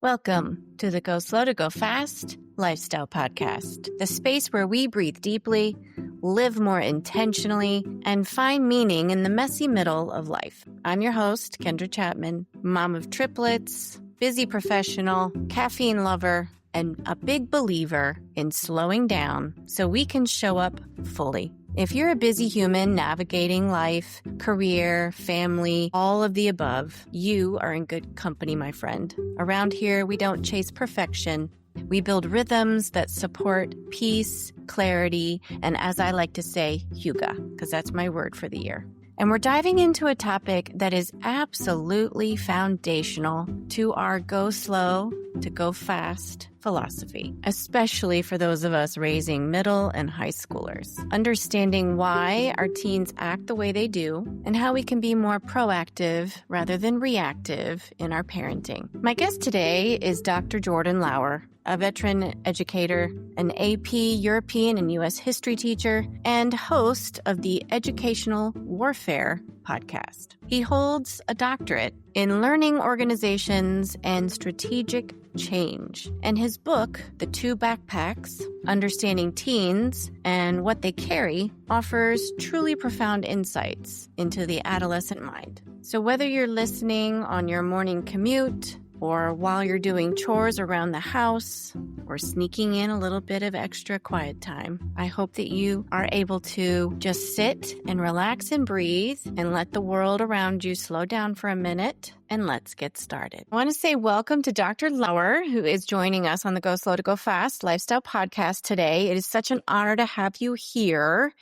Welcome to the Go Slow to Go Fast Lifestyle Podcast, the space where we breathe deeply, live more intentionally, and find meaning in the messy middle of life. I'm your host, Kendra Chapman, mom of triplets, busy professional, caffeine lover, and a big believer in slowing down so we can show up fully. If you're a busy human navigating life, career, family, all of the above, you are in good company, my friend. Around here, we don't chase perfection. We build rhythms that support peace, clarity, and as I like to say, hygge, because that's my word for the year. And we're diving into a topic that is absolutely foundational to our go slow to go fast philosophy, especially for those of us raising middle and high schoolers. Understanding why our teens act the way they do and how we can be more proactive rather than reactive in our parenting. My guest today is Dr. Jordan Lauer, a veteran educator, an AP European and U.S. history teacher, and host of the Educational Warfare podcast. He holds a doctorate in learning organizations and strategic change. And his book, The Two Backpacks, Understanding Teens and What They Carry, offers truly profound insights into the adolescent mind. So whether you're listening on your morning commute, or while you're doing chores around the house, or sneaking in a little bit of extra quiet time, I hope that you are able to just sit and relax and breathe and let the world around you slow down for a minute, and let's get started. I want to say welcome to Dr. Lauer, who is joining us on the Go Slow to Go Fast Lifestyle Podcast today. It is such an honor to have you here.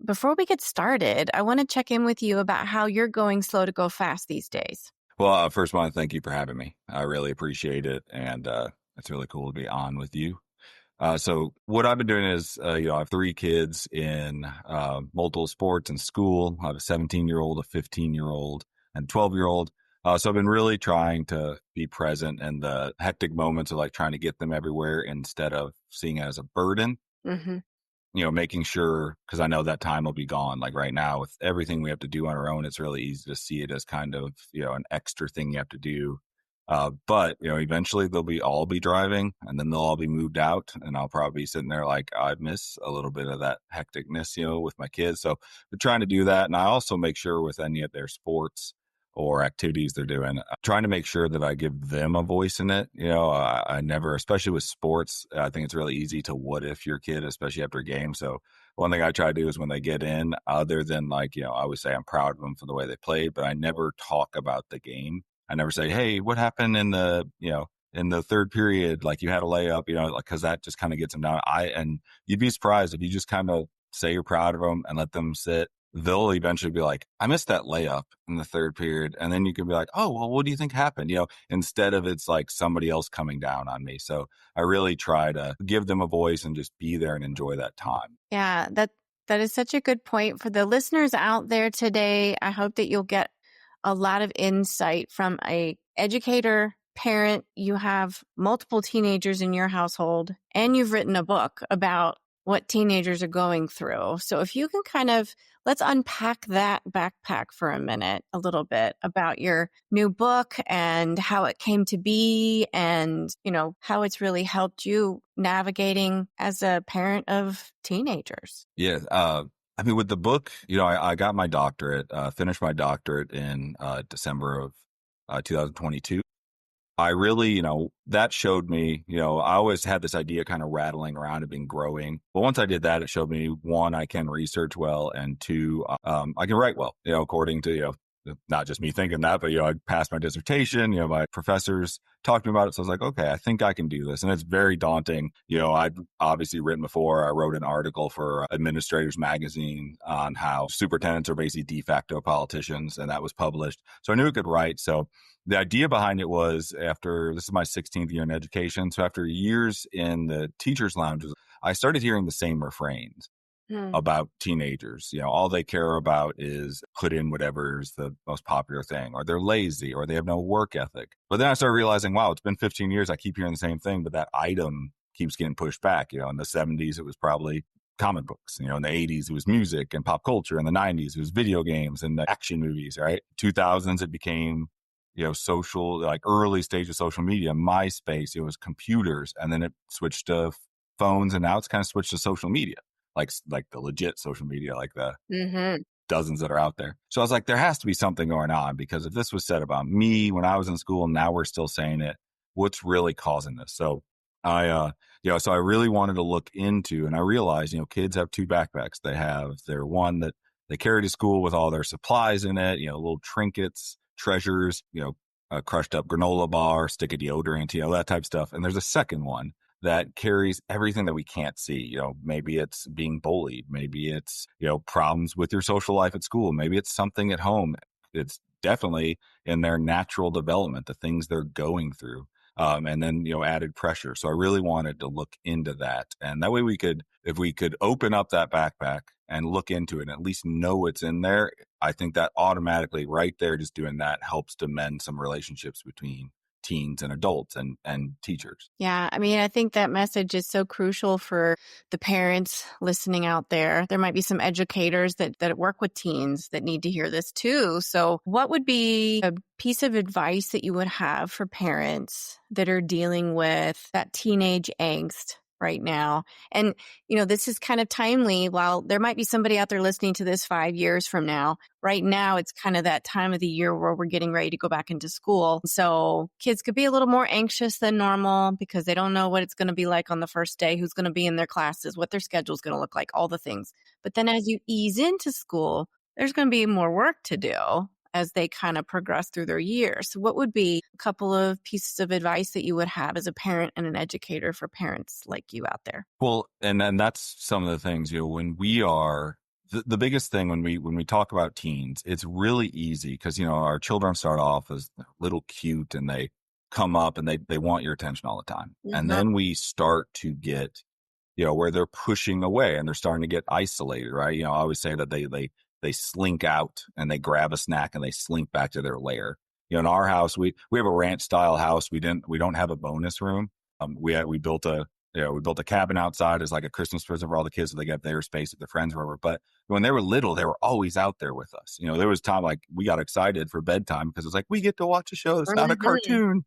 Before we get started, I want to check in with you about how you're going slow to go fast these days. Well, first, I want to thank you for having me. I really appreciate it, and it's really cool to be on with you. So what I've been doing is, I have 3 kids in multiple sports and school. I have a 17-year-old, a 15-year-old, and a 12-year-old. So I've been really trying to be present in the hectic moments of like trying to get them everywhere instead of seeing it as a burden. Mm-hmm. Making sure, because I know that time will be gone. Like right now, with everything we have to do on our own, it's really easy to see it as kind of, an extra thing you have to do. But, eventually they'll all be driving, and then they'll all be moved out, and I'll probably be sitting there like, I miss a little bit of that hecticness, with my kids. So we're trying to do that. And I also make sure with any of their sports or activities they're doing, trying to make sure that I give them a voice in it. I never, especially with sports, I think it's really easy to what if your kid, especially after a game. So one thing I try to do is when they get in, other than like, I would say I'm proud of them for the way they played, but I never talk about the game. I never say, hey, what happened in the third period? Like you had a layup, cause that just kind of gets them down. And you'd be surprised if you just kind of say you're proud of them and let them sit. They'll eventually be like, I missed that layup in the third period. And then you can be like, oh, well, what do you think happened? Instead of it's like somebody else coming down on me. So I really try to give them a voice and just be there and enjoy that time. Yeah, that is such a good point. For the listeners out there today, I hope that you'll get a lot of insight from a educator, parent. You have multiple teenagers in your household, and you've written a book about what teenagers are going through. So if you can let's unpack that backpack for a minute, a little bit about your new book and how it came to be and, how it's really helped you navigating as a parent of teenagers. Yeah. With the book, I got my doctorate, finished my doctorate in December of 2022. I really, that showed me, I always had this idea kind of rattling around and been growing. But once I did that, it showed me 1, I can research well, and 2, I can write well, according to, not just me thinking that, but, I passed my dissertation, my professors talked to me about it. So I was like, okay, I think I can do this. And it's very daunting. I'd obviously written before. I wrote an article for Administrators Magazine on how superintendents are basically de facto politicians, and that was published. So I knew I could write. So the idea behind it was this is my 16th year in education. So after years in the teachers' lounges, I started hearing the same refrains about teenagers. All they care about is put in whatever is the most popular thing, or they're lazy, or they have no work ethic. But then I started realizing, wow, it's been 15 years. I keep hearing the same thing, but that item keeps getting pushed back. In the 70s, it was probably comic books. In the 80s, it was music and pop culture. In the 90s, it was video games and the action movies, right? 2000s, it became social, like early stage of social media, MySpace, it was computers, and then it switched to phones, and now it's kind of switched to social media, like the legit social media, like the Mm-hmm. dozens that are out there. So I was like, there has to be something going on, because if this was said about me when I was in school, now we're still saying it, what's really causing this? So so I really wanted to look into, and I realized, kids have two backpacks. They have their one that they carry to school with all their supplies in it, little trinkets, treasures, a crushed up granola bar, stick of deodorant, that type of stuff. And there's a second one that carries everything that we can't see. Maybe it's being bullied. Maybe it's, problems with your social life at school. Maybe it's something at home. It's definitely in their natural development, the things they're going through. And then, added pressure. So I really wanted to look into that. And that way if we could open up that backpack and look into it and at least know what's in there, I think that automatically right there, just doing that helps to mend some relationships between teens and adults and teachers. Yeah, I mean, I think that message is so crucial for the parents listening out there. There might be some educators that work with teens that need to hear this too. So what would be a piece of advice that you would have for parents that are dealing with that teenage angst right now? And, this is kind of timely. While there might be somebody out there listening to this 5 years from now, right now it's kind of that time of the year where we're getting ready to go back into school. So kids could be a little more anxious than normal because they don't know what it's going to be like on the first day, who's going to be in their classes, what their schedule is going to look like, all the things. But then as you ease into school, there's going to be more work to do as they kind of progress through their years. So what would be a couple of pieces of advice that you would have as a parent and an educator for parents like you out there? Well, and that's some of the things, when we are the biggest thing when we talk about teens, it's really easy because, our children start off as little cute and they come up and they want your attention all the time. And then we start to get, where they're pushing away and they're starting to get isolated, right? I always say that they slink out and they grab a snack and they slink back to their lair. In our house, we have a ranch style house. We don't have a bonus room. We built a cabin outside as like a Christmas present for all the kids so they get their space at their friends or whatever. But when they were little, they were always out there with us. There was time like we got excited for bedtime because it's like, we get to watch a show. It's not a cartoon,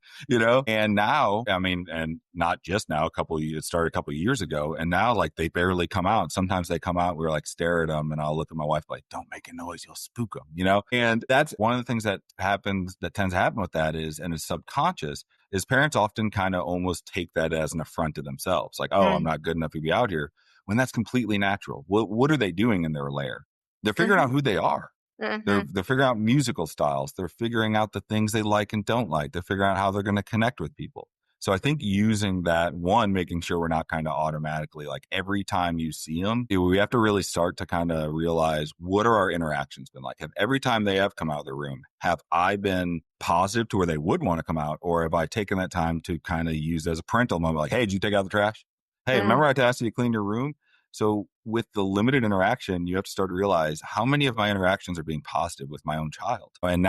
And now, I mean, and not just now, it started a couple of years ago. And now like they barely come out. Sometimes they come out, we're like stare at them and I'll look at my wife like, don't make a noise. You'll spook them, And that's one of the things that tends to happen with that and it's subconscious is parents often kind of almost take that as an affront to themselves. Like, oh, I'm not good enough to be out here, when that's completely natural. What are they doing in their lair? They're figuring out who they are. They're figuring out musical styles. They're figuring out the things they like and don't like. They're figuring out how they're going to connect with people. So I think using that, one, making sure we're not kind of automatically like every time you see them, we have to really start to kind of realize what are our interactions been like? Have every time they have come out of the room, have I been positive to where they would want to come out? Or have I taken that time to kind of use as a parental moment? Like, hey, did you take out the trash? Hey, remember I asked you to clean your room? So with the limited interaction, you have to start to realize how many of my interactions are being positive with my own child. And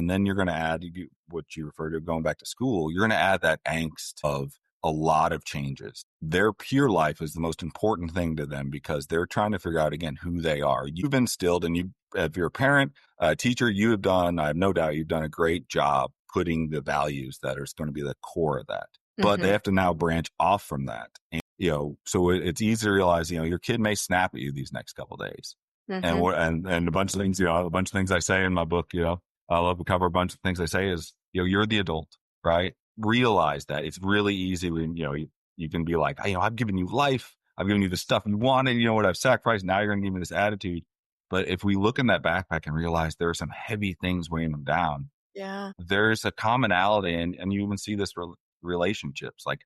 then you're going to add what you refer to going back to school. You're going to add that angst of a lot of changes. Their pure life is the most important thing to them because they're trying to figure out, again, who they are. You've instilled, and if you're a parent, a teacher, I have no doubt you've done a great job putting the values that are going to be the core of that. But they have to now branch off from that. And, so it's easy to realize, your kid may snap at you these next couple of days. And a bunch of things, a bunch of things I say in my book, I love to cover a bunch of things I say is, you're the adult, right? Realize that it's really easy when, you can be like, I've given you life. I've given you the stuff you wanted, what I've sacrificed. Now you're going to give me this attitude. But if we look in that backpack and realize there are some heavy things weighing them down, there's a commonality. And you even see this relationships, like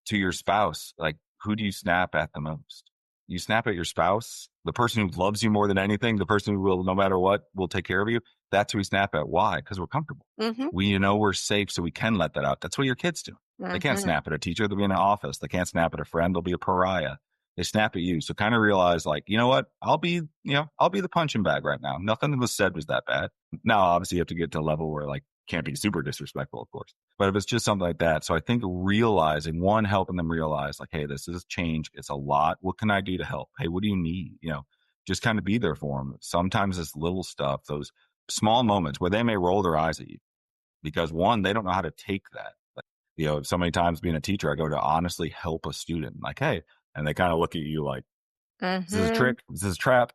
to your spouse, like who do you snap at the most? You snap at your spouse, the person who loves you more than anything, the person who will, no matter what, will take care of you. That's who we snap at. Why? Because we're comfortable. We're safe, so we can let that out. That's what your kids do. They can't snap at a teacher. They'll be in an office. They can't snap at a friend. They'll be a pariah. They snap at you. So kind of realize like, you know what? I'll be the punching bag right now. Nothing that was said was that bad. Now, obviously you have to get to a level where like, can't be super disrespectful, of course. But if it's just something like that. So I think realizing, one, helping them realize like, hey, this is change. It's a lot. What can I do to help? Hey, what do you need? Just kind of be there for them. Sometimes it's little stuff, those small moments where they may roll their eyes at you. because one, they don't know how to take that. Like, so many times being a teacher, I go to honestly help a student like, hey, and they kind of look at you like, is this a Mm-hmm. trick? Is this a trap?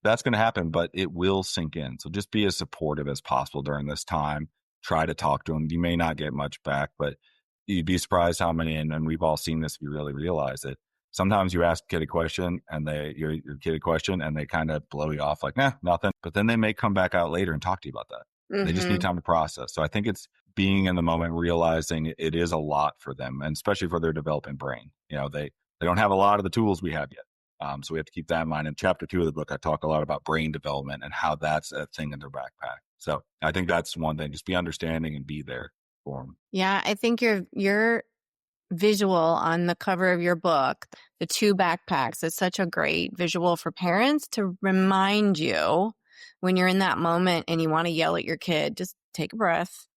That's going to happen, but it will sink in. So just be as supportive as possible during this time. Try to talk to them. You may not get much back, but you'd be surprised how many, and we've all seen this if you really realize it. Sometimes you ask a kid a question and your kid a question and they kind of blow you off like, nah, nothing. But then they may come back out later and talk to you about that. They just need Mm-hmm. time to process. So I think it's being in the moment, realizing it is a lot for them, and especially for their developing brain. They don't have a lot of the tools we have yet. So we have to keep that in mind. In chapter 2 of the book, I talk a lot about brain development and how that's a thing in their backpack. So I think that's one thing. Just be understanding and be there for them. Yeah, I think your visual on the cover of your book, the 2 backpacks, is such a great visual for parents to remind you when you're in that moment and you want to yell at your kid, just take a breath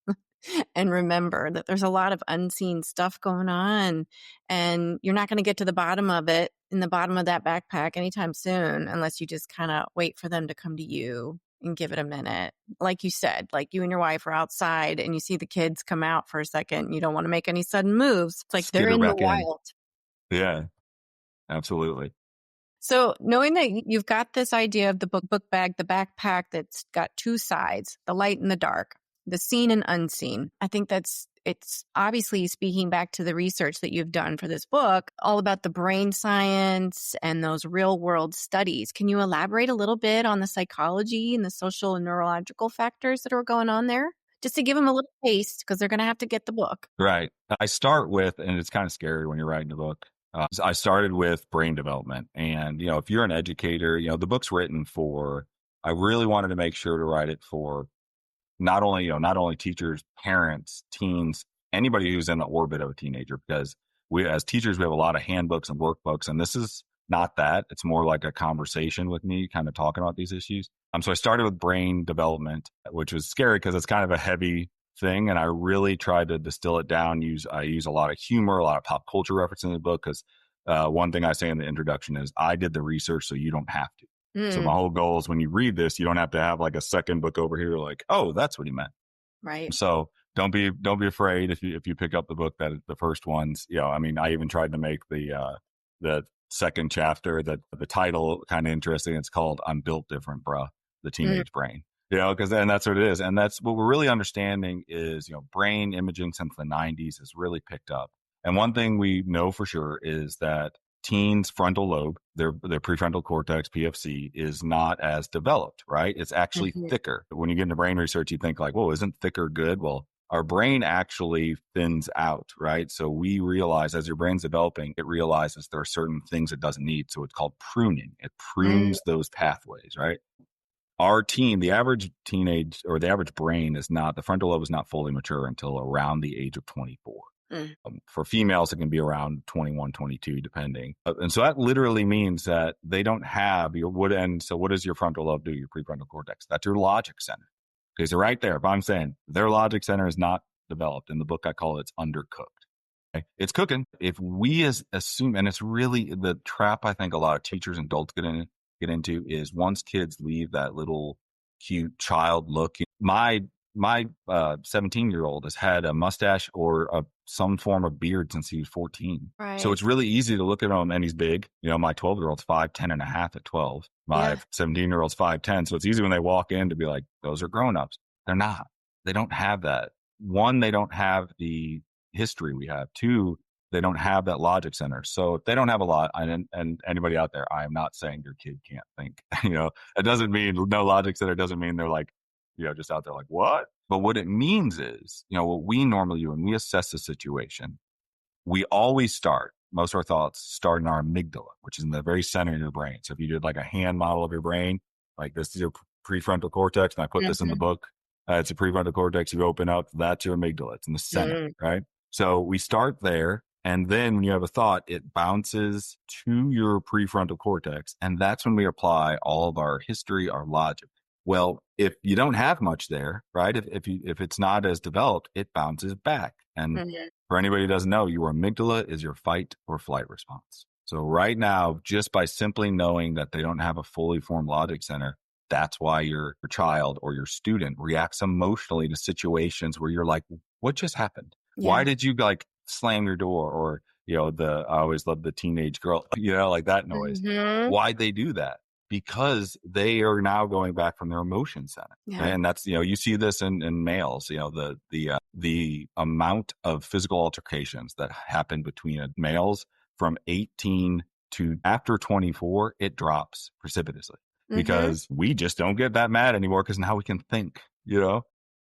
and remember that there's a lot of unseen stuff going on, and you're not going to get to the bottom of it in the bottom of that backpack anytime soon unless you just kind of wait for them to come to you and give it a minute. Like you said, like you and your wife are outside and you see the kids come out for a second. You don't want to make any sudden moves. It's like they're Skitter in the back in. wild. Yeah, absolutely. So knowing that you've got this idea of the book bag, the backpack that's got 2 sides, the light and the dark, the seen and unseen, I think it's obviously speaking back to the research that you've done for this book, all about the brain science and those real world studies. Can you elaborate a little bit on the psychology and the social and neurological factors that are going on there? Just to give them a little taste, because they're going to have to get the book. Right. I start with, and it's kind of scary when you're writing a book. I started with brain development. And, if you're an educator, the book's written for, I really wanted to make sure to write it for not only teachers, parents, teens, anybody who's in the orbit of a teenager, because we, as teachers, we have a lot of handbooks and workbooks, and this is not that. It's more like a conversation with me, kind of talking about these issues. So I started with brain development, which was scary because it's kind of a heavy thing, and I really tried to distill it down. I use a lot of humor, a lot of pop culture reference in the book, because one thing I say in the introduction is I did the research, so you don't have to. So my whole goal is when you read this, you don't have to have like a second book over here, like, oh, that's what he meant. Right. So don't be afraid if you pick up the book that the first ones, I even tried to make the second chapter, that the title kind of interesting. It's called "I'm Built Different, Bruh," the teenage brain. Because then that's what it is, and that's what we're really understanding is brain imaging since the 90s has really picked up. And one thing we know for sure is that teens' frontal lobe, their prefrontal cortex, PFC, is not as developed, right? It's actually thicker. When you get into brain research, you think like, whoa, isn't thicker good? Well, our brain actually thins out, right? So we realize as your brain's developing, it realizes there are certain things it doesn't need. So it's called pruning. It prunes those pathways, right? The average teenage or the average brain the frontal lobe is not fully mature until around the age of 24. For females, it can be around 21, 22, depending. And so that literally means that they don't have so what does your frontal lobe do? Your prefrontal cortex. That's your logic center. Okay, so right there, if I'm saying their logic center is not developed, in the book I call it's undercooked. Okay? It's cooking. If we assume, and it's really the trap I think a lot of teachers and adults get into is once kids leave that little cute child look. My 17-year-old has had a mustache or some form of beard since he was 14. Right. So it's really easy to look at him, and he's big. My 12-year-old's 5'10" and a half at 12. My 17-year-old's 5'10". So it's easy when they walk in to be like, those are grown-ups. They're not. They don't have that. One, they don't have the history we have. Two, they don't have that logic center. So if they don't have a lot, and anybody out there, I am not saying your kid can't think. It doesn't mean no logic center. It doesn't mean they're like, just out there like, what? But what it means is, what we normally do when we assess the situation, we always most of our thoughts start in our amygdala, which is in the very center of your brain. So if you did like a hand model of your brain, like this is your prefrontal cortex, and I put this in the book, it's a prefrontal cortex. You open up, that's your amygdala. It's in the center, right? So we start there. And then when you have a thought, it bounces to your prefrontal cortex. And that's when we apply all of our history, our logic. Well, if you don't have much there, right? If it's not as developed, it bounces back. And for anybody who doesn't know, your amygdala is your fight or flight response. So right now, just by simply knowing that they don't have a fully formed logic center, that's why your child or your student reacts emotionally to situations where you're like, what just happened? Why Yeah. did you like slam your door? Or, I always love the teenage girl, like that noise. Hmm. Why'd they do that? Because they are now going back from their emotion center. Yeah. And that's, you see this in males, the amount of physical altercations that happen between males from 18 to after 24, it drops precipitously Hmm. because we just don't get that mad anymore because now we can think.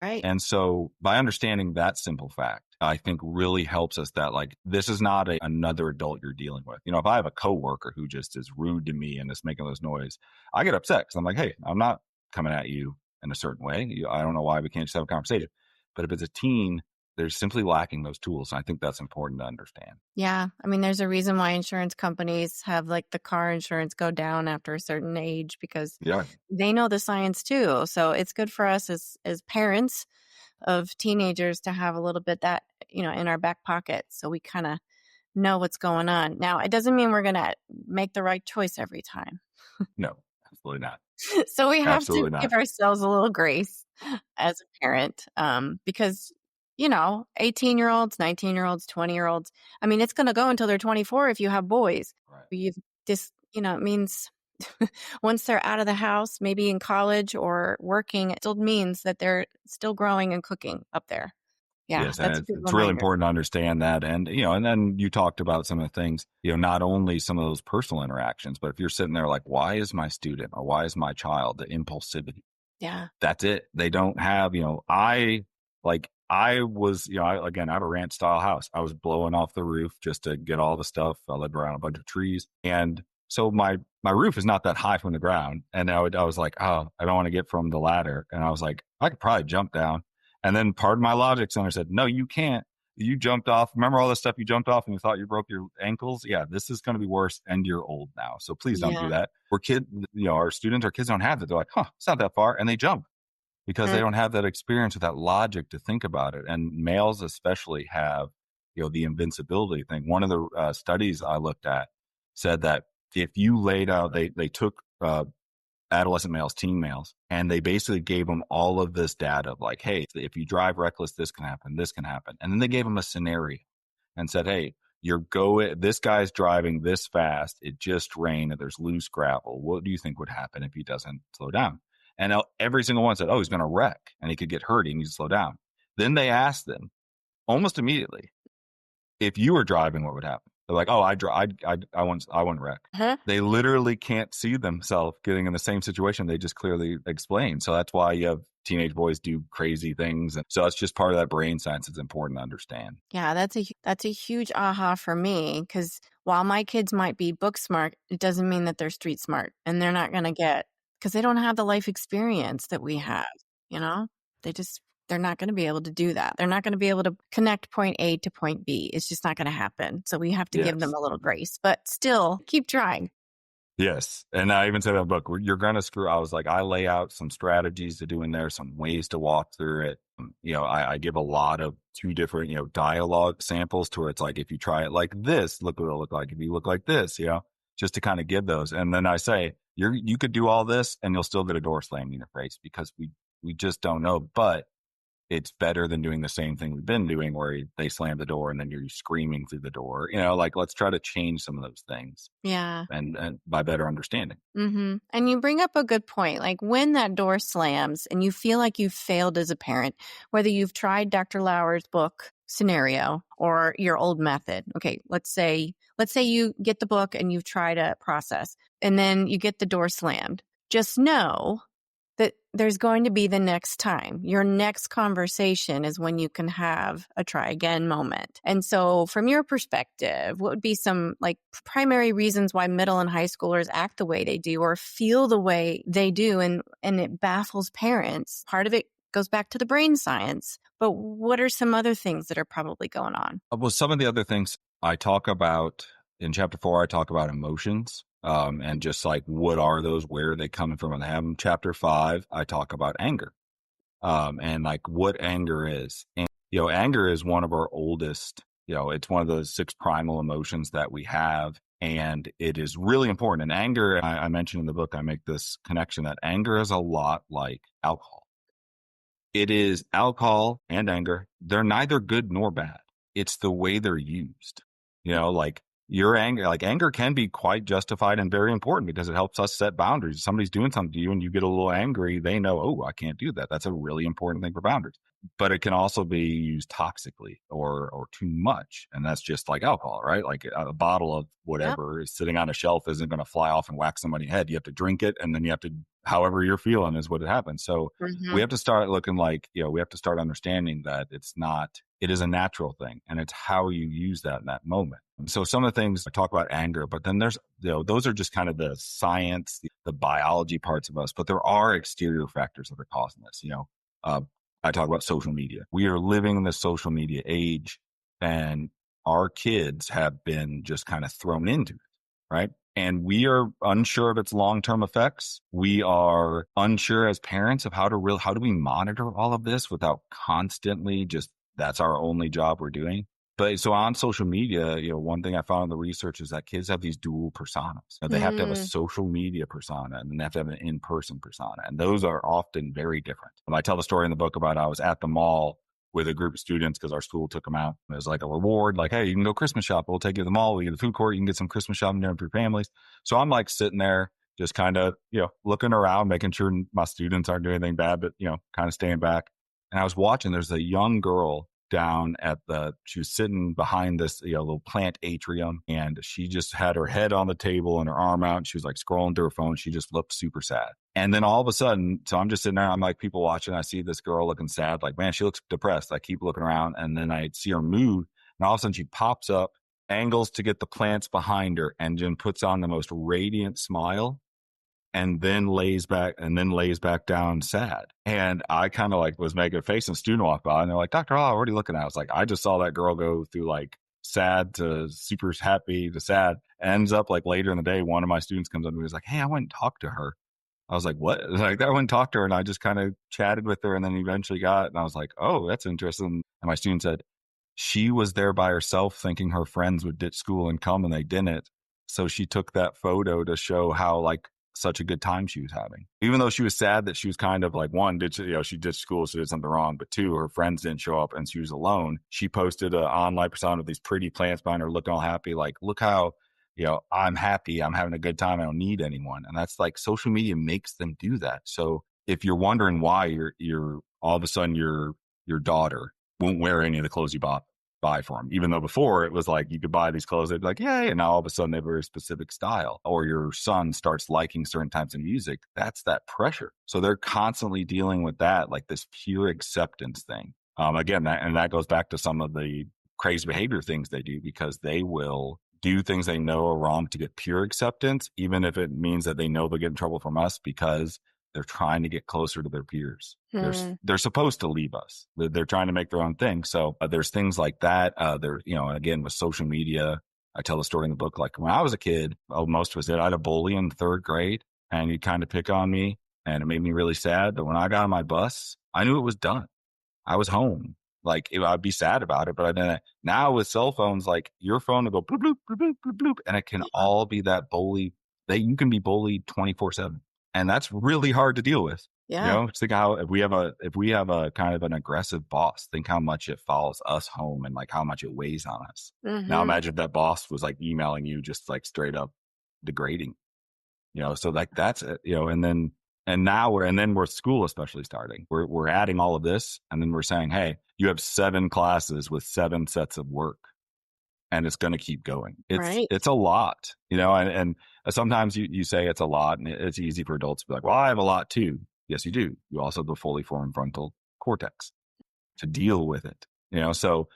Right. And so by understanding that simple fact, I think really helps us that like, this is not another adult you're dealing with. If I have a coworker who just is rude to me and is making those noise, I get upset because I'm like, hey, I'm not coming at you in a certain way. I don't know why we can't just have a conversation. But if it's a teen, they're simply lacking those tools. And I think that's important to understand. Yeah. I mean, there's a reason why insurance companies have like the car insurance go down after a certain age because Yeah. they know the science too. So it's good for us as parents of teenagers to have a little bit that, in our back pocket. So we kind of know what's going on. Now, it doesn't mean we're going to make the right choice every time. No, absolutely not. So we have to Absolutely give not. ourselves a little grace as a parent because, 18-year-olds, 19-year-olds, 20-year-olds, I mean, it's going to go until they're 24 if you have boys. Right. You've just, it means once they're out of the house, maybe in college or working, it still means that they're still growing and cooking up there. Yeah, Yes, that's a and good it's really reminder. important to understand that. And, and then you talked about some of the things, not only some of those personal interactions, but if you're sitting there like, why is my student or why is my child the impulsivity? Yeah. That's it. They don't have, I was, again, I have a ranch style house. I was blowing off the roof just to get all the stuff. I lived around a bunch of trees. And so my roof is not that high from the ground. And I was like, oh, I don't want to get from the ladder. And I was like, I could probably jump down. And then part of my logic center said, no, you can't. You jumped off. Remember all the stuff you jumped off and you thought you broke your ankles? Yeah, this is going to be worse. And you're old now. So please don't do Yeah. that. We're kids, our students, our kids don't have that. They're like, it's not that far. And they jump because they don't have that experience with that logic to think about it. And males especially have, the invincibility thing. One of the studies I looked at said that if you laid out, they took adolescent males, teen males, and they basically gave them all of this data of like, hey, if you drive reckless, this can happen, this can happen. And then they gave them a scenario and said, hey, this guy's driving this fast. It just rained and there's loose gravel. What do you think would happen if he doesn't slow down? And every single one said, oh, he's going to wreck and he could get hurt. He needs to slow down. Then they asked them almost immediately, if you were driving, what would happen? They're like, oh, I wouldn't wreck. Huh? They literally can't see themselves getting in the same situation they just clearly explained. So that's why you have teenage boys do crazy things. And so that's just part of that brain science. It's important to understand. Yeah, that's a huge aha for me because while my kids might be book smart, it doesn't mean that they're street smart and they're not going to get because they don't have the life experience that we have. You know, they're not going to be able to do that. They're not going to be able to connect point A to point B. It's just not going to happen. So we have to give them Yes. a little grace, but still keep trying. Yes. And I even said in the book, you're going to screw. I was like, I lay out some strategies to do in there, some ways to walk through it. I give a lot of 2 different, dialogue samples to where it's like, if you try it like this, look what it'll look like. If you look like this, just to kind of give those. And then I say, you could do all this and you'll still get a door slammed in your face because we just don't know. But it's better than doing the same thing we've been doing where they slam the door and then you're screaming through the door. Let's try to change some of those things. Yeah. And by better understanding. Mm-hmm. And you bring up a good point. Like when that door slams and you feel like you've failed as a parent, whether you've tried Dr. Lauer's book scenario or your old method. Okay, let's say you get the book and you've tried a process and then you get the door slammed. Just know that there's going to be the next time. Your next conversation is when you can have a try again moment. And so from your perspective, what would be some like primary reasons why middle and high schoolers act the way they do or feel the way they do and it baffles parents? Part of it goes back to the brain science. But what are some other things that are probably going on? Well, some of the other things I talk about in chapter 4, I talk about emotions. And just like, what are those? Where are they coming from? And I have them. Chapter 5, I talk about anger, and like what anger is. And, anger is one of our oldest, it's one of those 6 primal emotions that we have. And it is really important. And anger, I mentioned in the book, I make this connection that anger is a lot like alcohol. It is alcohol and anger. They're neither good nor bad. It's the way they're used. Like your anger, like anger can be quite justified and very important because it helps us set boundaries. If somebody's doing something to you and you get a little angry, they know, oh, I can't do that. That's a really important thing for boundaries. But it can also be used toxically or too much. And that's just like alcohol, right? Like a bottle of whatever is sitting on a shelf isn't going to fly off and whack somebody's head. You have to drink it, and then you have to, however you're feeling is what it happens. So we have to start looking like, we have to start understanding that it is a natural thing, and it's how you use that in that moment. And so some of the things I talk about anger, but then there's, those are just kind of the science, the biology parts of us, but there are exterior factors that are causing this. I talk about social media. We are living in the social media age, and our kids have been just kind of thrown into it, right? And we are unsure of its long-term effects. We are unsure as parents of how do we monitor all of this without constantly that's our only job we're doing. But so on social media, one thing I found in the research is that kids have these dual personas. They have to have a social media persona, and then they have to have an in-person persona. And those are often very different. I tell the story in the book about I was at the mall with a group of students because our school took them out. It was like a reward, like, hey, you can go Christmas shop. We'll take you to the mall. We get the food court. You can get some Christmas shopping dinner for your families. So I'm like sitting there just kind of, looking around, making sure my students aren't doing anything bad, but, kind of staying back. And I was watching, there's a young girl down she was sitting behind this little plant atrium, and she just had her head on the table and her arm out, and she was like scrolling through her phone. She just looked super sad. And then all of a sudden, so I'm just sitting there, I'm like, people watching, I see this girl looking sad, like, man, she looks depressed. I keep looking around, and then I see her move, and all of a sudden she pops up, angles to get the plants behind her, and then puts on the most radiant smile, and then lays back down sad. And I kind of like was making a face, and a student walked by, and they're like, Dr. Hall, what are you looking at? I was like, I just saw that girl go through like sad to super happy to sad. Ends up like later in the day, one of my students comes up to me and was like, hey, I went and talked to her. I was like, what? Like, I went and talked to her, and I just kind of chatted with her, and then eventually and I was like, oh, that's interesting. And my student said, she was there by herself thinking her friends would ditch school and come, and they didn't. So she took that photo to show how like such a good time she was having, even though she was sad that she was kind of like, one, she ditched school, so she did something wrong, but two, her friends didn't show up and she was alone. She posted an online persona of these pretty plants behind her looking all happy, like, look how, I'm happy, I'm having a good time, I don't need anyone. And that's like, social media makes them do that. So if you're wondering why you're all of a sudden your daughter won't wear any of the clothes you buy for them, even though before it was like you could buy these clothes, they'd be like, yay, and now all of a sudden they have a very specific style, or your son starts liking certain types of music. That's that pressure. So they're constantly dealing with that, like this pure acceptance thing. Again, that goes back to some of the crazy behavior things they do, because they will do things they know are wrong to get pure acceptance, even if it means that they know they'll get in trouble from us, because they're trying to get closer to their peers. They're supposed to leave us. They're trying to make their own thing. So there's things like that. Again, with social media, I tell the story in the book, like when I was a kid, most of us did. I had a bully in third grade, and he'd kind of pick on me, and it made me really sad. But when I got on my bus, I knew it was done. I was home. Like I'd be sad about it, but then now with cell phones, like your phone will go bloop, bloop, bloop, bloop, bloop, bloop, and it can all be that bully. You can be bullied 24/7. And that's really hard to deal with. Yeah. Think how if we have a kind of an aggressive boss, think how much it follows us home and like how much it weighs on us. Now imagine if that boss was like emailing you just like straight up degrading. So like that's it, and then we're school especially starting. We're adding all of this, and then we're saying, hey, you have 7 classes with 7 sets of work. And it's going to keep going. It's a lot, and sometimes you say it's a lot, and it's easy for adults to be like, well, I have a lot too. Yes, you do. You also have the fully formed frontal cortex to deal with it, so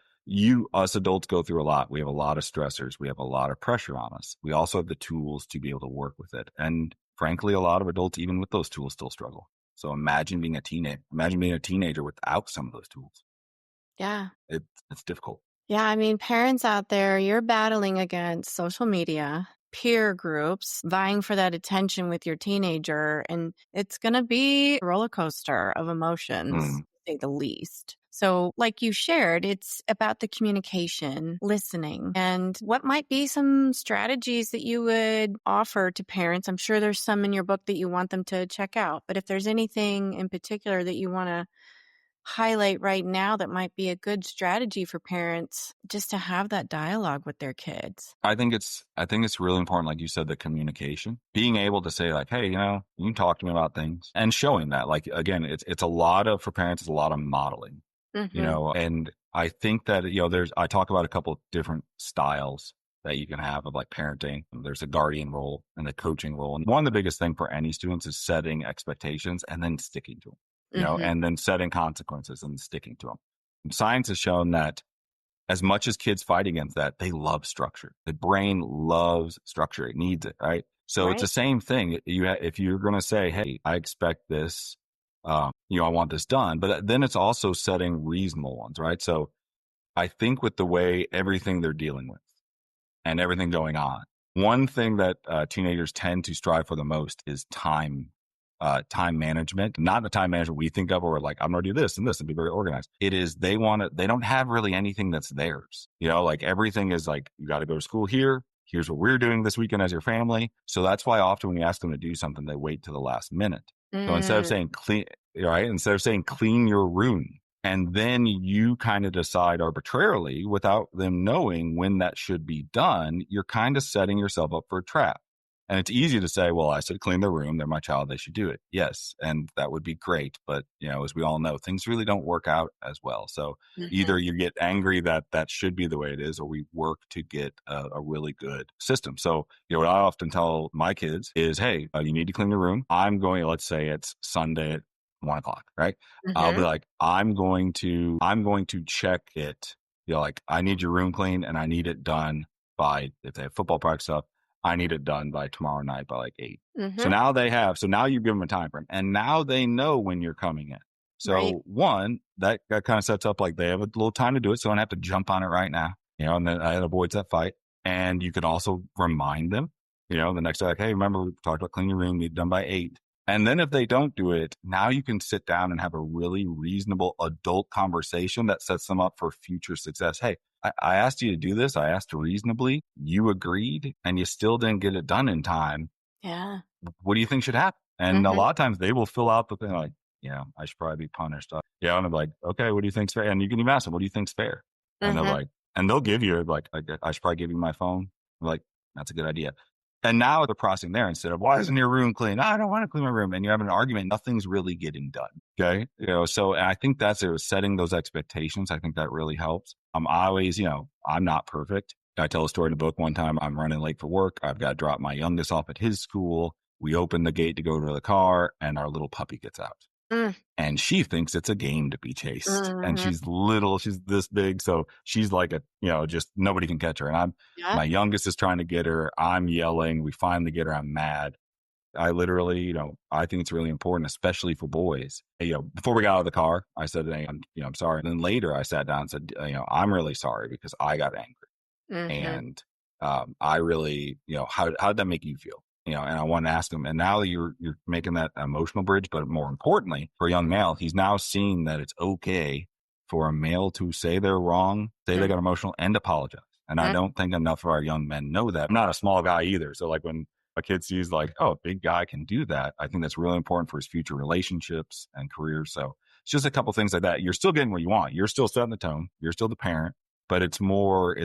us adults go through a lot. We have a lot of stressors. We have a lot of pressure on us. We also have the tools to be able to work with it. And frankly, a lot of adults, even with those tools, still struggle. So imagine being a teenager without some of those tools. Yeah. It's difficult. Yeah, I mean, parents out there, you're battling against social media, peer groups, vying for that attention with your teenager, and it's going to be a roller coaster of emotions, to say the least. So like you shared, it's about the communication, listening, and what might be some strategies that you would offer to parents. I'm sure there's some in your book that you want them to check out, but if there's anything in particular that you want to highlight right now that might be a good strategy for parents just to have that dialogue with their kids. I think it's really important, like you said, the communication, being able to say like, hey, you can talk to me about things, and showing that, like, again, it's a lot of, for parents, it's a lot of modeling, and I think that, I talk about a couple of different styles that you can have of like parenting. There's a guardian role and the coaching role. And one of the biggest thing for any students is setting expectations and then sticking to them, and then setting consequences and sticking to them. Science has shown that as much as kids fight against that, they love structure. The brain loves structure. It needs it, right? So it's the same thing. If you're going to say, hey, I expect this, I want this done, but then it's also setting reasonable ones, right? So I think with the way everything they're dealing with and everything going on, one thing that teenagers tend to strive for the most is time management. Not the time management we think of, or like, I'm going to do this and this and be very organized. It is, they don't have really anything that's theirs. Like everything is like, you got to go to school here. Here's what we're doing this weekend as your family. So that's why often when you ask them to do something, they wait to the last minute. So instead of saying clean your room, and then you kind of decide arbitrarily without them knowing when that should be done, you're kind of setting yourself up for a trap. And it's easy to say, well, I said clean their room. They're my child. They should do it. Yes. And that would be great. But, as we all know, things really don't work out as well. So either you get angry that that should be the way it is, or we work to get a really good system. So, what I often tell my kids is, hey, you need to clean your room. Let's say it's Sunday at 1:00, right? I'll be like, I'm going to check it. Like, I need your room clean and I need it done by, if they have football practice up, I need it done by tomorrow night by like 8. So now you give them a time frame, and now they know when you're coming in. So one, that kind of sets up like they have a little time to do it. So I don't have to jump on it right now, and then it avoids that fight. And you could also remind them, the next day, like, hey, remember we talked about cleaning your room, need it done by 8. And then if they don't do it, now you can sit down and have a really reasonable adult conversation that sets them up for future success. Hey, I asked you to do this. I asked reasonably. You agreed, and you still didn't get it done in time. Yeah. What do you think should happen? And a lot of times they will fill out the thing like, I should probably be punished. And I'm like, okay, what do you think's fair? And you can even ask them, what do you think's fair? And they're like, and they'll give you like, I should probably give you my phone. I'm like, that's a good idea. And now they're processing there instead of, why isn't your room clean? I don't want to clean my room. And you're having an argument. Nothing's really getting done. Okay. So and I think that's it, setting those expectations. I think that really helps. I'm always, I'm not perfect. I tell a story in the book. One time I'm running late for work. I've got to drop my youngest off at his school. We open the gate to go to the car, and our little puppy gets out. And she thinks it's a game to be chased. And she's little, she's this big. So she's like just nobody can catch her. And my youngest is trying to get her. I'm yelling. We finally get her. I'm mad. I literally, I think it's really important, especially for boys. Before we got out of the car, I said, hey, I'm sorry. And then later I sat down and said, I'm really sorry because I got angry. And I really, how did that make you feel? And I want to ask him, and now you're making that emotional bridge, but more importantly, for a young male, he's now seeing that it's okay for a male to say they're wrong, say they got emotional, and apologize. And I don't think enough of our young men know that. I'm not a small guy either. So like when a kid sees like, oh, a big guy can do that, I think that's really important for his future relationships and careers. So it's just a couple things like that. You're still getting what you want. You're still setting the tone. You're still the parent. But it's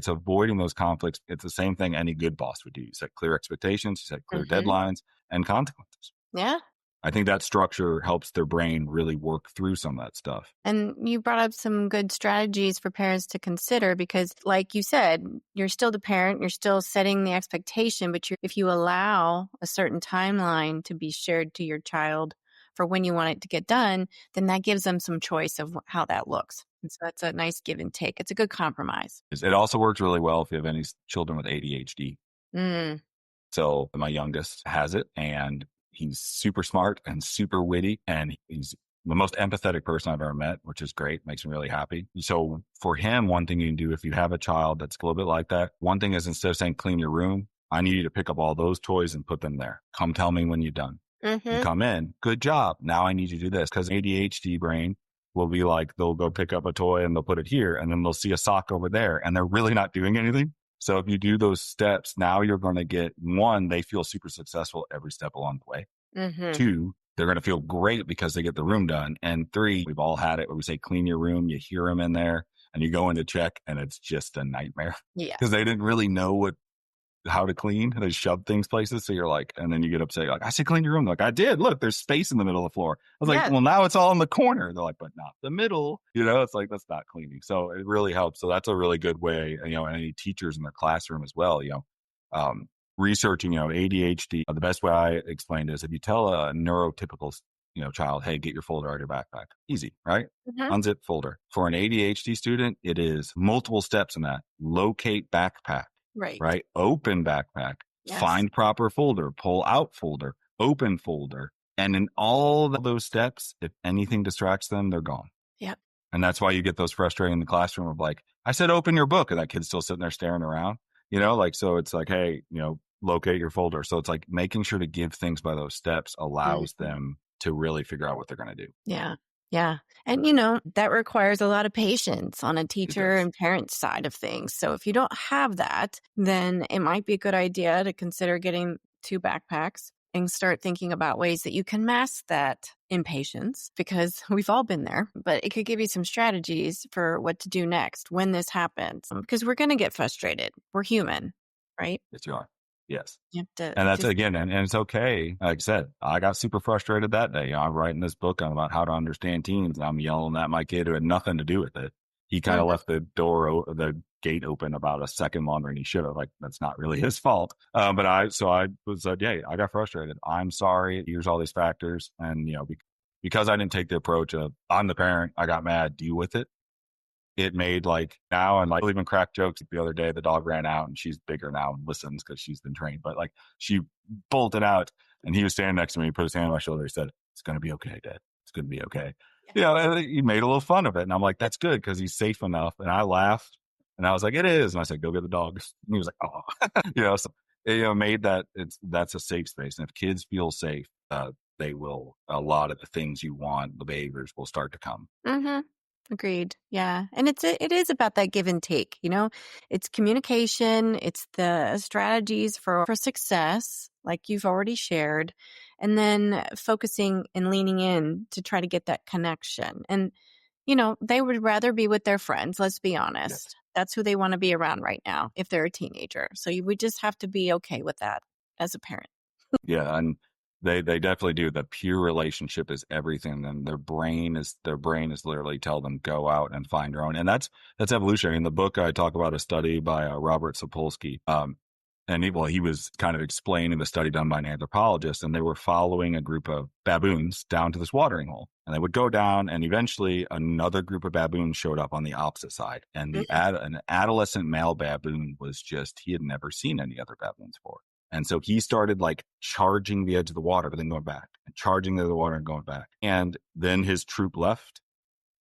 avoiding those conflicts. It's the same thing any good boss would do. You set clear expectations, you set clear deadlines and consequences. Yeah. I think that structure helps their brain really work through some of that stuff. And you brought up some good strategies for parents to consider because, like you said, you're still the parent, you're still setting the expectation, but if you allow a certain timeline to be shared to your child for when you want it to get done, then that gives them some choice of how that looks. And so that's a nice give and take. It's a good compromise. It also works really well if you have any children with ADHD. So my youngest has it, and he's super smart and super witty, and he's the most empathetic person I've ever met, which is great. Makes me really happy. So for him, one thing you can do if you have a child that's a little bit like that, one thing is instead of saying clean your room, I need you to pick up all those toys and put them there. Come tell me when you're done. You come in. Good job. Now I need you to do this because ADHD brain, will be like, they'll go pick up a toy and they'll put it here, and then they'll see a sock over there, and they're really not doing anything. So if you do those steps, now you're going to get, one, they feel super successful every step along the way. Mm-hmm. Two, they're going to feel great because they get the room done. And three, we've all had it where we say, clean your room. You hear them in there and you go in to check and it's just a nightmare. Yeah. Because they didn't really know how to clean. They shove things places. So you're like, and then you get upset. You're like, I said, clean your room. They're like, I did. Look, there's space in the middle of the floor. I was like, well, now it's all in the corner. They're like, but not the middle. It's like, that's not cleaning. So it really helps. So that's a really good way, and any teachers in their classroom as well, researching, ADHD. The best way I explained is if you tell a neurotypical, child, hey, get your folder out of your backpack. Easy, right? Mm-hmm. Unzip folder. For an ADHD student, it is multiple steps in that. Locate backpack. Right. Open backpack, find proper folder, pull out folder, open folder. And in all those steps, if anything distracts them, they're gone. Yep. And that's why you get those frustrating in the classroom of like, I said, open your book. And that kid's still sitting there staring around, so it's like, hey, locate your folder. So it's like making sure to give things by those steps allows them to really figure out what they're going to do. Yeah. Yeah. And, that requires a lot of patience on a teacher and parent side of things. So if you don't have that, then it might be a good idea to consider getting 2 backpacks and start thinking about ways that you can mask that impatience, because we've all been there, but it could give you some strategies for what to do next when this happens, because we're going to get frustrated. We're human, right? Yes, you are. Yes. You have to, and that's again, and it's okay. Like I said, I got super frustrated that day. I'm writing this book about how to understand teens. And I'm yelling at my kid who had nothing to do with it. He kind of left the gate open about a second longer than he should have. Like, that's not really his fault. But I was like, yeah, I got frustrated. I'm sorry. Here's all these factors. And, because I didn't take the approach of, I'm the parent, I got mad, deal with it. It made like now, and like even crack jokes. The other day, the dog ran out and she's bigger now and listens because she's been trained. But like she bolted out and he was standing next to me. He put his hand on my shoulder. He said, "It's going to be okay, Dad. It's going to be okay." And he made a little fun of it. And I'm like, that's good because he's safe enough. And I laughed and I was like, it is. And I said, go get the dog. And he was like, oh, so it, made that that's a safe space. And if kids feel safe, they will, a lot of the things you want, the behaviors will start to come. Mm-hmm. Agreed. Yeah. And it is about that give and take, it's communication, it's the strategies for success, like you've already shared, and then focusing and leaning in to try to get that connection. And, they would rather be with their friends. Let's be honest. Yes. That's who they want to be around right now if they're a teenager. So you would just have to be okay with that as a parent. Yeah. And They definitely do. The peer relationship is everything. And their brain is literally tell them go out and find your own. And that's evolutionary. In the book, I talk about a study by Robert Sapolsky. And he was kind of explaining the study done by an anthropologist, and they were following a group of baboons down to this watering hole. And they would go down, and eventually another group of baboons showed up on the opposite side. And an adolescent male baboon he had never seen any other baboons before. And so he started like charging the edge of the water, but then going back and charging the edge of the water and going back. And then his troop left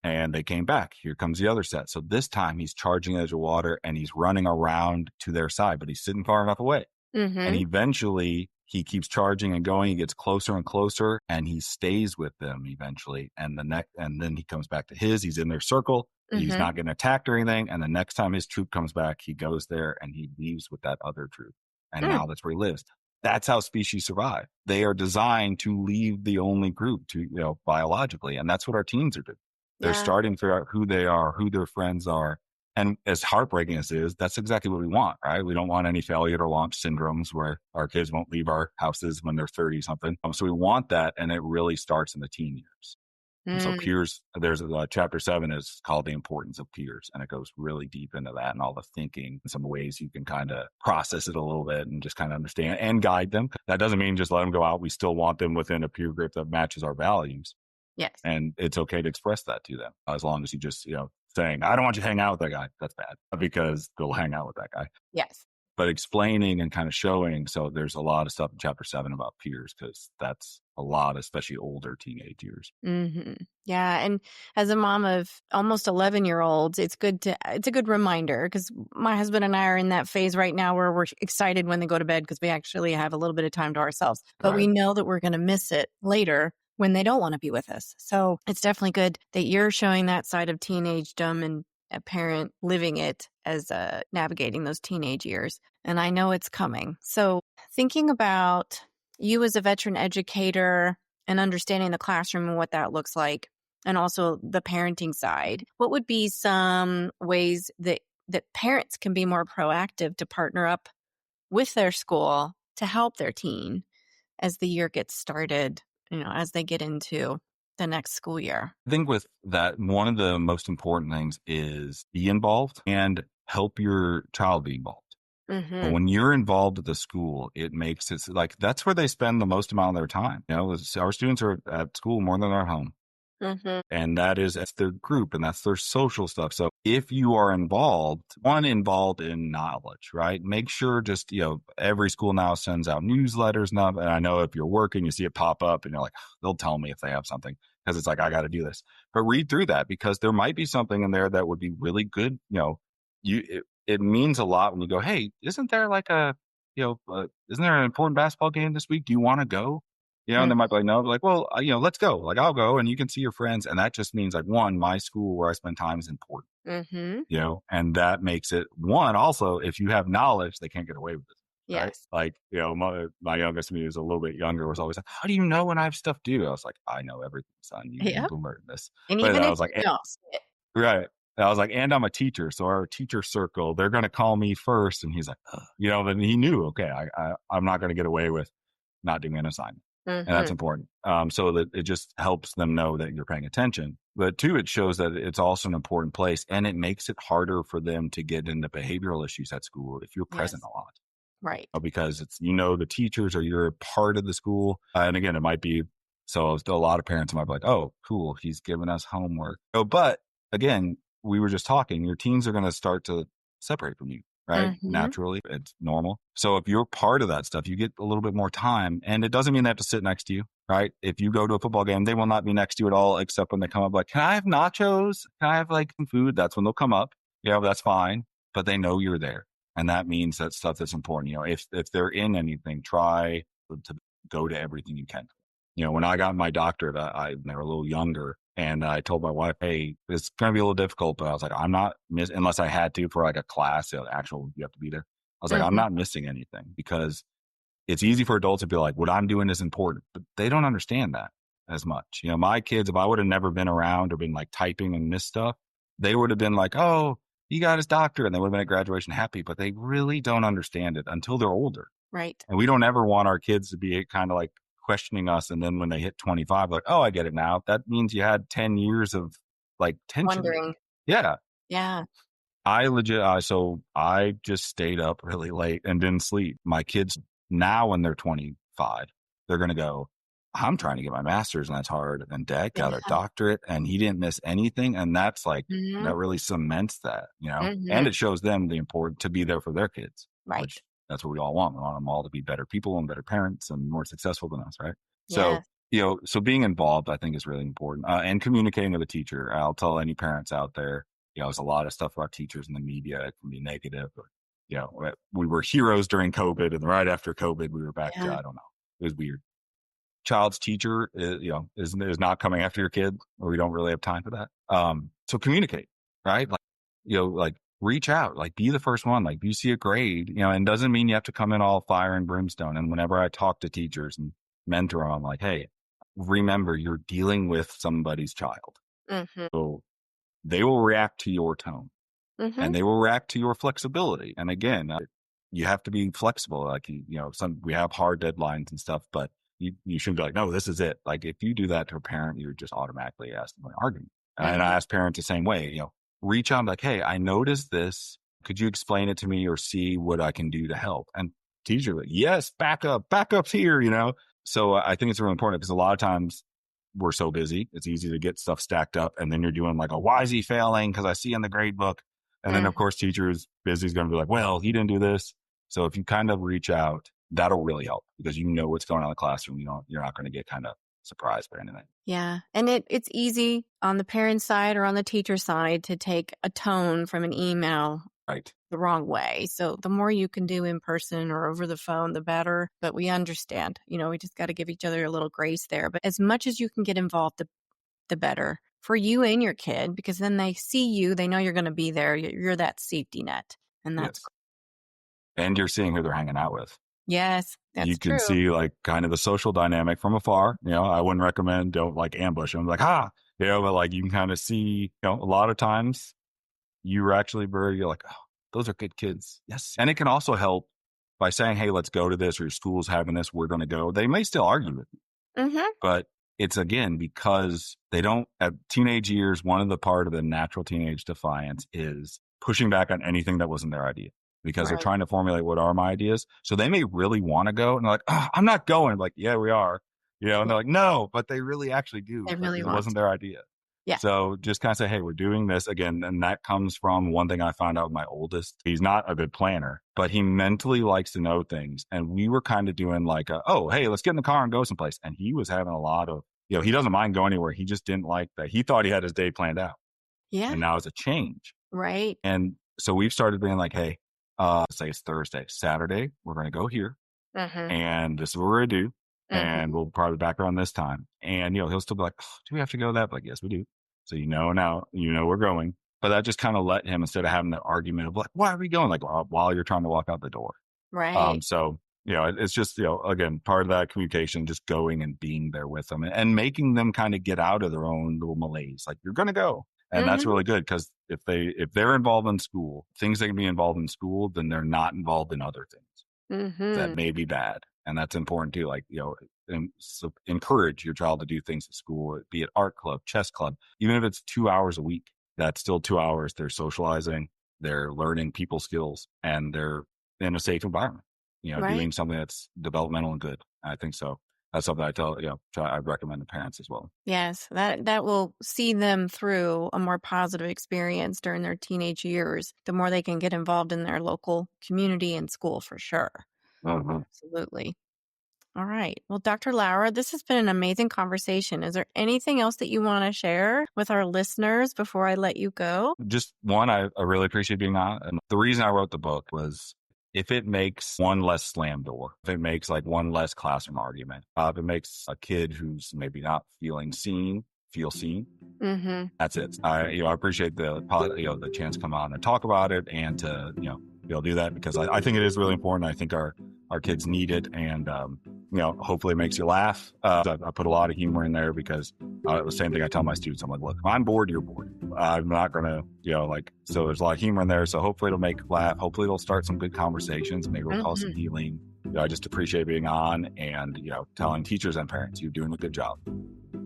and they came back. Here comes the other set. So this time he's charging the edge of water and he's running around to their side, but he's sitting far enough away. Mm-hmm. And eventually he keeps charging and going. He gets closer and closer and he stays with them eventually. And then he comes back to he's in their circle. Mm-hmm. He's not getting attacked or anything. And the next time his troop comes back, he goes there and he leaves with that other troop. And now that's where he lives. That's how species survive. They are designed to leave the only group biologically. And that's what our teens are doing. They're starting to figure out who they are, who their friends are. And as heartbreaking as it is, that's exactly what we want, right? We don't want any failure to launch syndromes where our kids won't leave our houses when they're 30 something. So we want that. And it really starts in the teen years. So peers, there's chapter 7 is called The Importance of Peers. And it goes really deep into that and all the thinking and some ways you can kind of process it a little bit and just kind of understand and guide them. That doesn't mean just let them go out. We still want them within a peer group that matches our values. Yes. And it's okay to express that to them as long as you just, saying, I don't want you to hang out with that guy. That's bad because they'll hang out with that guy. Yes. But explaining and kind of showing. So there's a lot of stuff in chapter 7 about peers because that's a lot, especially older teenage years. Mm-hmm. Yeah. And as a mom of almost 11-year-olds, it's a good reminder because my husband and I are in that phase right now where we're excited when they go to bed because we actually have a little bit of time to ourselves, but we know that we're going to miss it later when they don't want to be with us. So it's definitely good that you're showing that side of teenagedom and a parent living it as navigating those teenage years. And I know it's coming. So thinking about you as a veteran educator and understanding the classroom and what that looks like, and also the parenting side, what would be some ways that parents can be more proactive to partner up with their school to help their teen as the year gets started, as they get into the next school year? I think with that, one of the most important things is be involved and help your child be involved. But when you're involved at the school, it makes it like that's where they spend the most amount of their time. Our students are at school more than they're at home. And that's their group and that's their social stuff. So if you are involved in knowledge, right? Make sure just, every school now sends out newsletters and stuff. And I know if you're working, you see it pop up and you're like, they'll tell me if they have something because it's like, I got to do this. But read through that because there might be something in there that would be really good. It means a lot when you go, hey, isn't there like isn't there an important basketball game this week? Do you want to go? And they might be like, no, like, well, let's go. Like, I'll go and you can see your friends. And that just means like, one, my school where I spend time is important, and that makes it also, if you have knowledge, they can't get away with it. Right? Yes. Like, my youngest, me who's a little bit younger, was always like, how do you know when I have stuff to do? I was like, I know everything, son. You Yeah. boomer this. And But even I if was like, you don't. right. I was like, and I'm a teacher. So our teacher circle, they're going to call me first. And he's like, then he knew, okay, I'm not going to get away with not doing an assignment. And that's important. So that it just helps them know that you're paying attention. But two, it shows that it's also an important place and it makes it harder for them to get into behavioral issues at school if you're present a lot. Right. Because it's, the teachers or you're a part of the school. And again, it might be, so still a lot of parents might be like, oh, cool, he's giving us homework. But again, we were just talking, your teens are going to start to separate from you. Right. Naturally, it's normal. So if you're part of that stuff, you get a little bit more time and it doesn't mean they have to sit next to you. Right. If you go to a football game, they will not be next to you at all, except when they come up like, can I have nachos? Can I have like some food? That's when they'll come up. That's fine. But they know you're there. And that means that stuff that's important. If they're in anything, try to go to everything you can. When I got my doctorate, they were a little younger. And I told my wife, hey, it's going to be a little difficult, but I was like, I'm not unless I had to for like a class, you have to be there. I was like, I'm not missing anything because it's easy for adults to be like, what I'm doing is important, but they don't understand that as much. My kids, if I would have never been around or been like typing and missed stuff, they would have been like, oh, he got his doctorate and they would have been at graduation happy, but they really don't understand it until they're older. Right. And we don't ever want our kids to be kind of like questioning us. And then when they hit 25, like, oh, I get it now. That means you had 10 years of like tension. Wondering. Yeah. Yeah. So I just stayed up really late and didn't sleep. My kids now, when they're 25, they're going to go, I'm trying to get my master's and that's hard. And dad got a doctorate and he didn't miss anything. And that's like, that really cements that, and it shows them the importance to be there for their kids. Right. Which that's what we all want. We want them all to be better people and better parents and more successful than us. Right. So, so being involved, I think is really important, and communicating with a teacher. I'll tell any parents out there, there's a lot of stuff about teachers in the media. It can be negative. Or, we were heroes during COVID and right after COVID, we were back to, I don't know. It was weird. Child's teacher is not coming after your kid, or we don't really have time for that. So communicate, right? Like reach out, like be the first one. Like you see a grade, and doesn't mean you have to come in all fire and brimstone. And whenever I talk to teachers and mentor them, I'm like, hey, remember you're dealing with somebody's child. So they will react to your tone and they will react to your flexibility. And again, you have to be flexible. Like, we have hard deadlines and stuff, but you shouldn't be like, no, this is it. Like if you do that to a parent, you're just automatically asking an argument. And I ask parents the same way, reach out like, hey, I noticed this. Could you explain it to me or see what I can do to help? And teacher, like, yes, backup's here, So I think it's really important because a lot of times we're so busy. It's easy to get stuff stacked up. And then you're doing like, why is he failing? Because I see in the grade book. And then of course, teacher is busy is going to be like, well, he didn't do this. So if you kind of reach out, that'll really help because what's going on in the classroom. You're not going to get kind of surprised by anything. Yeah. And it's easy on the parent side or on the teacher side to take a tone from an email Right. the wrong way. So the more you can do in person or over the phone, the better. But we understand, we just got to give each other a little grace there. But as much as you can get involved, the better for you and your kid, because then they see you, they know you're going to be there. You're that safety net. And that's Yes. And you're seeing who they're hanging out with. Yes, that's You can true. see like kind of the social dynamic from afar. I wouldn't recommend, don't like ambush them like, but like you can kind of see, a lot of times you're like, oh, those are good kids. Yes. And it can also help by saying, hey, let's go to this, or your school's having this, we're going to go. They may still argue with you, Mm-hmm. but it's again, because they don't at teenage years, one of the part of the natural teenage defiance is pushing back on anything that wasn't their idea, because they're Right. trying to formulate what are my ideas. So they may really want to go and they're like, I'm not going. Like, yeah, we are, and they're like, no, but they really actually do. They really it want wasn't to. their idea. Yeah. So just kind of say, hey, we're doing this again. And that comes from one thing I found out with my oldest. He's not a good planner, but he mentally likes to know things. And we were kind of doing like, hey, let's get in the car and go someplace. And he was having a lot of, he doesn't mind going anywhere. He just didn't like that. He thought he had his day planned out. Yeah. And now it's a change. Right. And so we've started being like, hey, say it's Thursday, Saturday, we're going to go here. Mm-hmm. And this is what we're going to do. Mm-hmm. And we'll probably be back around this time. And, he'll still be like, do we have to go that? Like, yes, we do. So, now, we're going. But that just kind of let him, instead of having that argument of like, why are we going? Like, while you're trying to walk out the door. Right. So, it's just, again, part of that communication, just going and being there with them and making them kind of get out of their own little malaise. Like, you're going to go. And that's really good, because if they're involved in school, things they can be involved in school, then they're not involved in other things that may be bad. And that's important too. Like, and so encourage your child to do things at school, be it art club, chess club, even if it's 2 hours a week, that's still 2 hours. They're socializing, they're learning people skills, and they're in a safe environment, Right. doing something that's developmental and good. I think so. That's something I recommend to parents as well. Yes, that will see them through a more positive experience during their teenage years, the more they can get involved in their local community and school, for sure. Absolutely. All right. Well, Dr. Lauer, this has been an amazing conversation. Is there anything else that you want to share with our listeners before I let you go? Just one, I really appreciate being on. And the reason I wrote the book was, if it makes one less slam door, if it makes like one less classroom argument, if it makes a kid who's maybe not feeling seen feel seen, that's it. I appreciate the chance to come on and talk about it, and to be able to do that, because I think it is really important. I think our kids need it, and hopefully it makes you laugh. I put a lot of humor in there, because the same thing I tell my students. I'm like, look, if I'm bored, you're bored. I'm not gonna so there's a lot of humor in there. So hopefully it'll make you laugh. Hopefully it'll start some good conversations. Maybe it'll cause some healing. I just appreciate being on, and telling teachers and parents, you're doing a good job.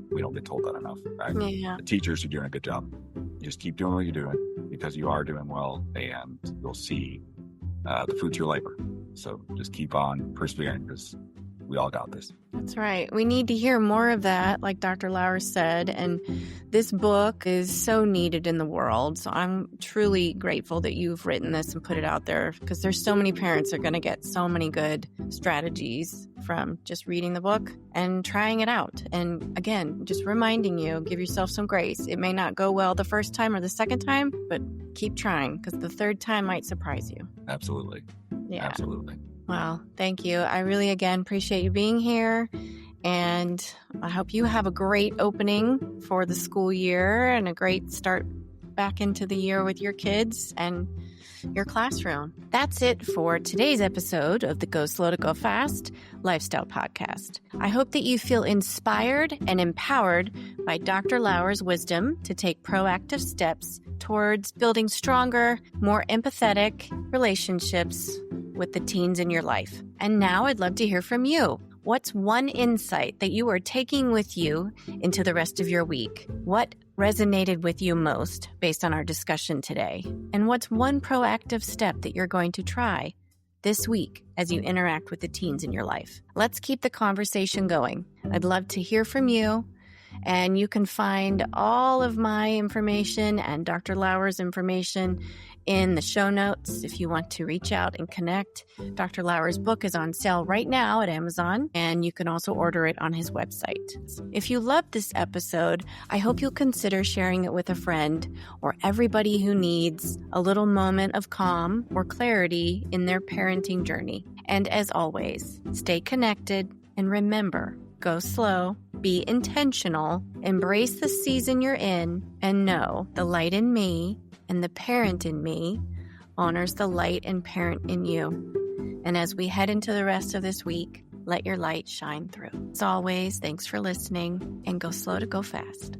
We don't get told that enough, right? Yeah. The teachers are doing a good job. You just keep doing what you're doing, because you are doing well, and you'll see the fruits of your labor. So just keep on persevering, because we all got this. That's right. We need to hear more of that, like Dr. Lauer said. And this book is so needed in the world. So I'm truly grateful that you've written this and put it out there, because there's so many parents that are going to get so many good strategies from just reading the book and trying it out. And again, just reminding you, give yourself some grace. It may not go well the first time or the second time, but keep trying, because the third time might surprise you. Absolutely. Yeah. Absolutely. Well, thank you. I really, again, appreciate you being here. And I hope you have a great opening for the school year and a great start back into the year with your kids and your classroom. That's it for today's episode of the Go Slow to Go Fast Lifestyle Podcast. I hope that you feel inspired and empowered by Dr. Lauer's wisdom to take proactive steps towards building stronger, more empathetic relationships with the teens in your life. And now I'd love to hear from you. What's one insight that you are taking with you into the rest of your week? What resonated with you most based on our discussion today? And what's one proactive step that you're going to try this week as you interact with the teens in your life? Let's keep the conversation going. I'd love to hear from you. And you can find all of my information and Dr. Lauer's information in the show notes if you want to reach out and connect. Dr. Lauer's book is on sale right now at Amazon, and you can also order it on his website. If you loved this episode, I hope you'll consider sharing it with a friend or everybody who needs a little moment of calm or clarity in their parenting journey. And as always, stay connected and remember, go slow, be intentional, embrace the season you're in, and know the light in me and the parent in me honors the light and parent in you. And as we head into the rest of this week, let your light shine through. As always, thanks for listening, and go slow to go fast.